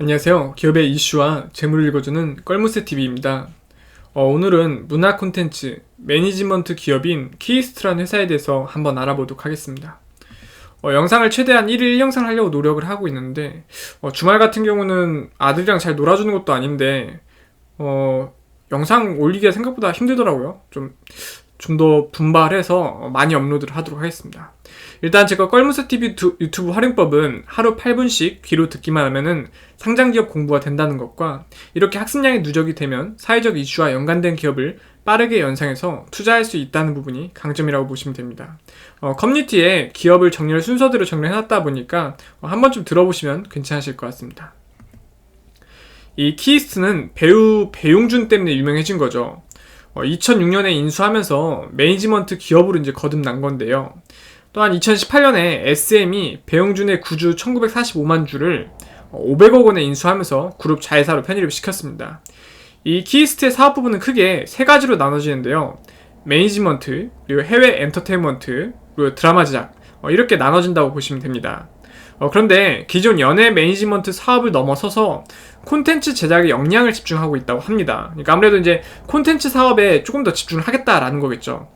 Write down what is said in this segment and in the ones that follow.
안녕하세요. 기업의 이슈와 재물을 읽어주는 껄무새TV입니다. 오늘은 문화 콘텐츠 매니지먼트 기업인 키이스트라는 회사에 대해서 한번 알아보도록 하겠습니다. 영상을 최대한 1일 1영상 하려고 노력을 하고 있는데 주말 같은 경우는 아들이랑 잘 놀아주는 것도 아닌데 영상 올리기가 생각보다 힘들더라고요. 좀 더 분발해서 많이 업로드를 하도록 하겠습니다. 일단 제가 껄무새TV 유튜브 활용법은 하루 8분씩 귀로 듣기만 하면은 상장기업 공부가 된다는 것과 이렇게 학습량이 누적이 되면 사회적 이슈와 연관된 기업을 빠르게 연상해서 투자할 수 있다는 부분이 강점이라고 보시면 됩니다. 커뮤니티에 기업을 정리할 순서대로 정리해놨다 보니까 한 번쯤 들어보시면 괜찮으실 것 같습니다. 이 키이스트는 배우 배용준 때문에 유명해진 거죠. 2006년에 인수하면서 매니지먼트 기업으로 이제 거듭난 건데요. 또한 2018년에 SM이 배용준의 구주 1945만 주를 500억 원에 인수하면서 그룹 자회사로 편입을 시켰습니다. 이 키이스트의 사업 부분은 크게 세 가지로 나눠지는데요. 매니지먼트, 그리고 해외 엔터테인먼트, 그리고 드라마 제작, 이렇게 나눠진다고 보시면 됩니다. 그런데 기존 연예 매니지먼트 사업을 넘어서서 콘텐츠 제작에 역량을 집중하고 있다고 합니다. 그러니까 아무래도 이제 콘텐츠 사업에 조금 더 집중을 하겠다라는 거겠죠.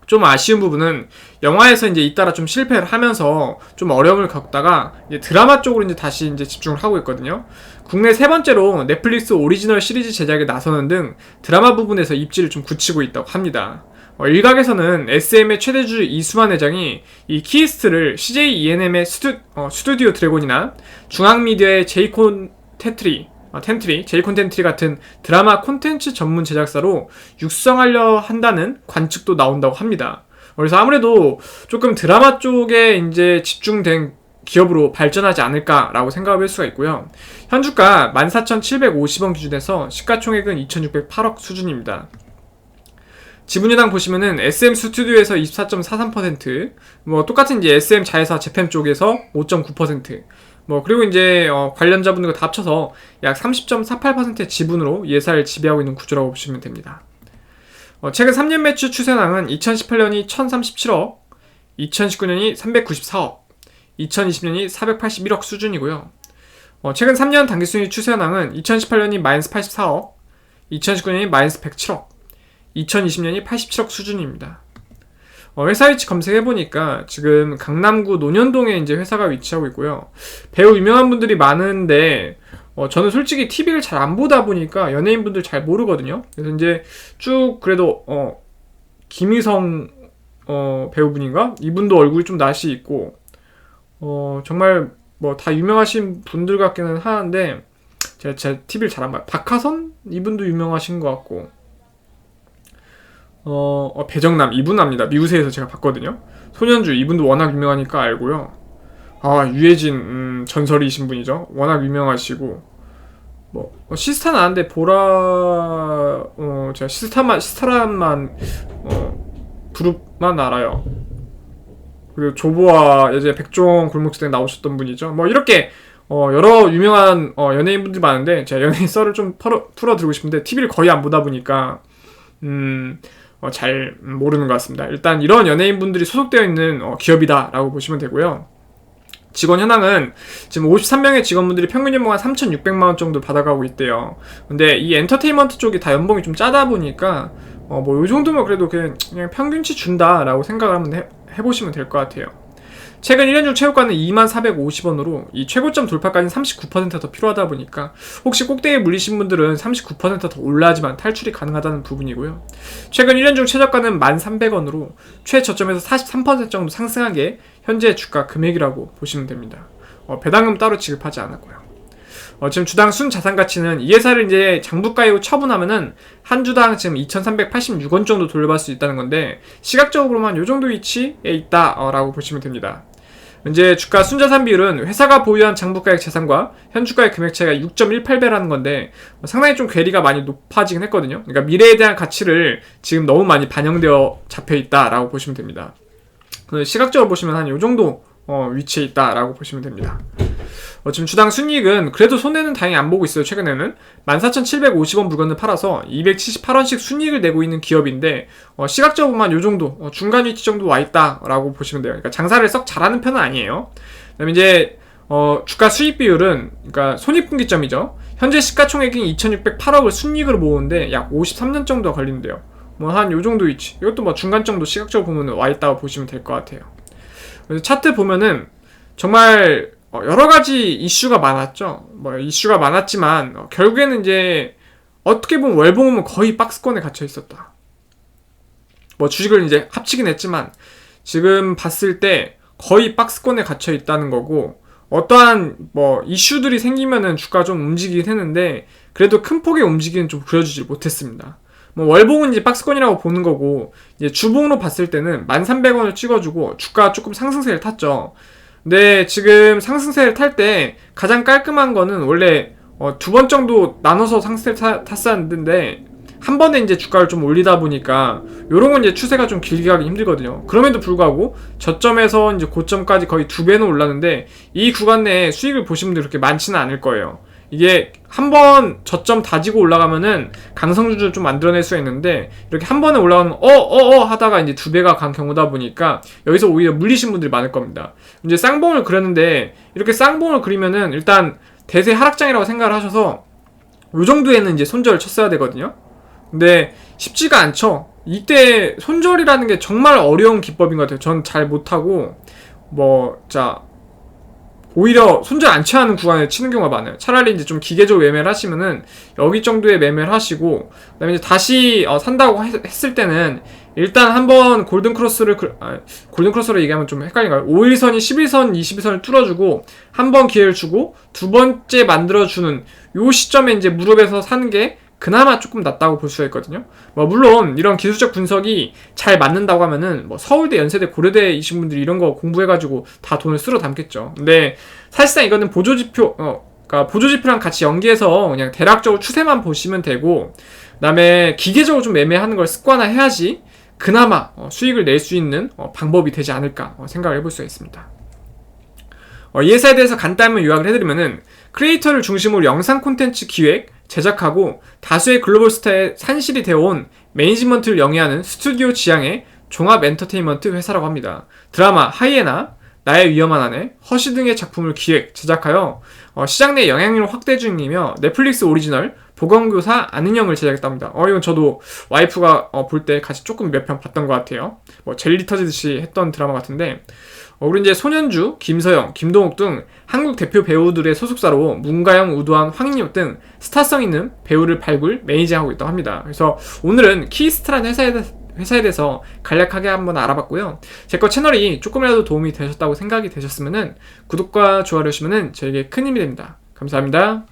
좀 아쉬운 부분은 영화에서 이제 잇따라 좀 실패를 하면서 좀 어려움을 겪다가 이제 드라마 쪽으로 이제 다시 이제 집중을 하고 있거든요. 국내 세 번째로 넷플릭스 오리지널 시리즈 제작에 나서는 등 드라마 부분에서 입지를 좀 굳히고 있다고 합니다. 일각에서는 SM의 최대주 이수만 회장이 이 키이스트를 CJ ENM의 스튜디오 드래곤이나 중앙미디어의 제이콘 텐트리, 같은 드라마 콘텐츠 전문 제작사로 육성하려 한다는 관측도 나온다고 합니다. 그래서 아무래도 조금 드라마 쪽에 이제 집중된 기업으로 발전하지 않을까라고 생각을 할 수가 있고요. 현주가 14,750원 기준에서 시가총액은 2,608억 수준입니다. 지분유당 보시면은 SM 스튜디오에서 24.43%, 똑같은 이제 SM 자회사 재팬 쪽에서 5.9%, 그리고 이제 관련자분들과 다 합쳐서 약 30.48%의 지분으로 이 회사를 지배하고 있는 구조라고 보시면 됩니다. 최근 3년 매출 추세량은 2018년이 1,037억, 2019년이 394억, 2020년이 481억 수준이고요. 최근 3년 당기순이익 추세량은 2018년이 마이너스 84억, 2019년이 마이너스 107억, 2020년이 87억 수준입니다. 회사 위치 검색해보니까 지금 강남구 논현동에 이제 회사가 위치하고 있고요. 배우 유명한 분들이 많은데, 저는 솔직히 TV를 잘 안 보다 보니까 연예인분들 잘 모르거든요. 그래서 이제 쭉 그래도, 김희성, 배우분인가? 이분도 얼굴이 좀 낯이 있고, 정말 다 유명하신 분들 같기는 하는데, 제가 TV를 잘 안 봐요. 박하선? 이분도 유명하신 것 같고, 배정남 이분 압니다. 미우새에서 제가 봤거든요. 손현주 이분도 워낙 유명하니까 알고요. 유해진 전설이신 분이죠. 워낙 유명하시고 시스타는 아는데 보라 제가 시스타란만 그룹만 알아요. 그리고 조보아 예전에 백종 골목지대 나오셨던 분이죠. 이렇게 여러 유명한 연예인분들이 많은데 제가 연예인 썰을 좀 풀어드리고 싶은데 TV를 거의 안 보다 보니까 잘 모르는 것 같습니다. 일단 이런 연예인분들이 소속되어 있는 기업이다 라고 보시면 되고요. 직원 현황은 지금 53명의 직원분들이 평균 연봉 한 3,600만원 정도 받아가고 있대요. 근데 이 엔터테인먼트 쪽이 다 연봉이 좀 짜다 보니까 요 정도면 그래도 그냥 평균치 준다 라고 생각을 한번 해보시면 될 것 같아요. 최근 1년 중 최고가는 24,450원으로 이 최고점 돌파까지는 39%더 필요하다 보니까 혹시 꼭대기에 물리신 분들은 39%더 올라야지만 탈출이 가능하다는 부분이고요. 최근 1년 중 최저가는 1,300원으로 최저점에서 43% 정도 상승한 게 현재 주가 금액이라고 보시면 됩니다. 배당금 따로 지급하지 않았고요. 지금 주당 순자산가치는 이 회사를 이제 장부가액으로 처분하면은 한 주당 지금 2,386원 정도 돌려받을 수 있다는 건데 시각적으로만 요 정도 위치에 있다라고 보시면 됩니다. 이제 주가 순자산 비율은 회사가 보유한 장부가액 자산과 현주가의 금액 차이가 6.18배라는 건데 상당히 좀 괴리가 많이 높아지긴 했거든요. 그러니까 미래에 대한 가치를 지금 너무 많이 반영되어 잡혀있다라고 보시면 됩니다. 시각적으로 보시면 한 요 정도 위치에 있다라고 보시면 됩니다. 지금 주당 순이익은 그래도 손해는 다행히 안 보고 있어요. 최근에는 14,750원 물건을 팔아서 278원씩 순이익을 내고 있는 기업인데 시각적으로만 요 정도 중간 위치 정도 와 있다라고 보시면 돼요. 그러니까 장사를 썩 잘하는 편은 아니에요. 그다음에 이제 주가 수익 비율은, 그러니까 손익분기점이죠. 현재 시가총액이 2,608억을 순이익으로 모으는데 약 53년 정도가 걸린대요. 뭐 한 요 정도 위치. 이것도 뭐 중간 정도 시각적으로 보면 와 있다고 보시면 될 것 같아요. 그래서 차트 보면은 정말 여러 가지 이슈가 많았죠. 뭐 이슈가 많았지만 결국에는 이제 어떻게 보면 월봉은 거의 박스권에 갇혀 있었다. 뭐 주식을 이제 합치긴 했지만 지금 봤을 때 거의 박스권에 갇혀 있다는 거고, 어떠한 뭐 이슈들이 생기면은 주가가 좀 움직이긴 했는데 그래도 큰 폭의 움직임은 좀 그려주지 못했습니다. 뭐 월봉은 이제 박스권이라고 보는 거고, 이제 주봉으로 봤을 때는 1,300원을 찍어주고 주가가 조금 상승세를 탔죠. 근데 지금 상승세를 탈 때 가장 깔끔한 거는 원래 두 번 정도 나눠서 상승세를 탔었는데 한 번에 이제 주가를 좀 올리다 보니까 요런 건 이제 추세가 좀 길게 가기 힘들거든요. 그럼에도 불구하고 저점에서 이제 고점까지 거의 2배는 올랐는데 이 구간 내에 수익을 보신 분들이 그렇게 많지는 않을 거예요. 이게 한번 저점 다지고 올라가면은 강성주를 좀 만들어낼 수가 있는데, 이렇게 한 번에 올라가면 하다가 이제 2배가 간 경우다 보니까 여기서 오히려 물리신 분들이 많을 겁니다. 이제 쌍봉을 그렸는데 이렇게 쌍봉을 그리면은 일단 대세 하락장이라고 생각을 하셔서 요 정도에는 이제 손절을 쳤어야 되거든요. 근데 쉽지가 않죠. 이때 손절이라는 게 정말 어려운 기법인 것 같아요. 전 잘 못하고 오히려 손절 안 취하는 구간에 치는 경우가 많아요. 차라리 이제 좀 기계적으로 매매를 하시면은 여기 정도에 매매를 하시고, 그다음에 이제 다시 산다고 했을 때는 일단 한번 골든크로스로 얘기하면 좀 헷갈린가요? 5일선이 11선, 20일선을 뚫어주고 한번 기회를 주고 두 번째 만들어주는 요 시점에 이제 무릎에서 사는 게 그나마 조금 낫다고 볼 수가 있거든요. 뭐 물론 이런 기술적 분석이 잘 맞는다고 하면은 뭐 서울대, 연세대, 고려대이신 분들이 이런 거 공부해가지고 다 돈을 쓸어 담겠죠. 근데 사실상 이거는 보조지표, 그러니까 보조지표랑 같이 연계해서 그냥 대략적으로 추세만 보시면 되고, 그다음에 기계적으로 좀 매매하는 걸 습관화해야지 그나마 수익을 낼 수 있는 방법이 되지 않을까 생각을 해볼 수가 있습니다. 이 회사에 대해서 간단히 요약을 해드리면은 크리에이터를 중심으로 영상 콘텐츠 기획, 제작하고 다수의 글로벌 스타의 산실이 되어온 매니지먼트를 영위하는 스튜디오 지향의 종합 엔터테인먼트 회사라고 합니다. 드라마 하이에나, 나의 위험한 아내, 허시 등의 작품을 기획, 제작하여 시장 내 영향력을 확대 중이며 넷플릭스 오리지널 보건교사 아는 형을 제작했답니다. 이건 저도 와이프가 볼 때 같이 조금 몇 편 봤던 것 같아요. 뭐 젤리 터지듯이 했던 드라마 같은데, 우리 이제 손현주, 김서영, 김동욱 등 한국 대표 배우들의 소속사로 문가영, 우도환, 황인엽 등 스타성 있는 배우를 발굴, 매니징하고 있다고 합니다. 그래서 오늘은 키스트라는 회사에 대해서 간략하게 한번 알아봤고요. 제 거 채널이 조금이라도 도움이 되셨다고 생각이 되셨으면은 구독과 좋아요 해주시면은 저에게 큰 힘이 됩니다. 감사합니다.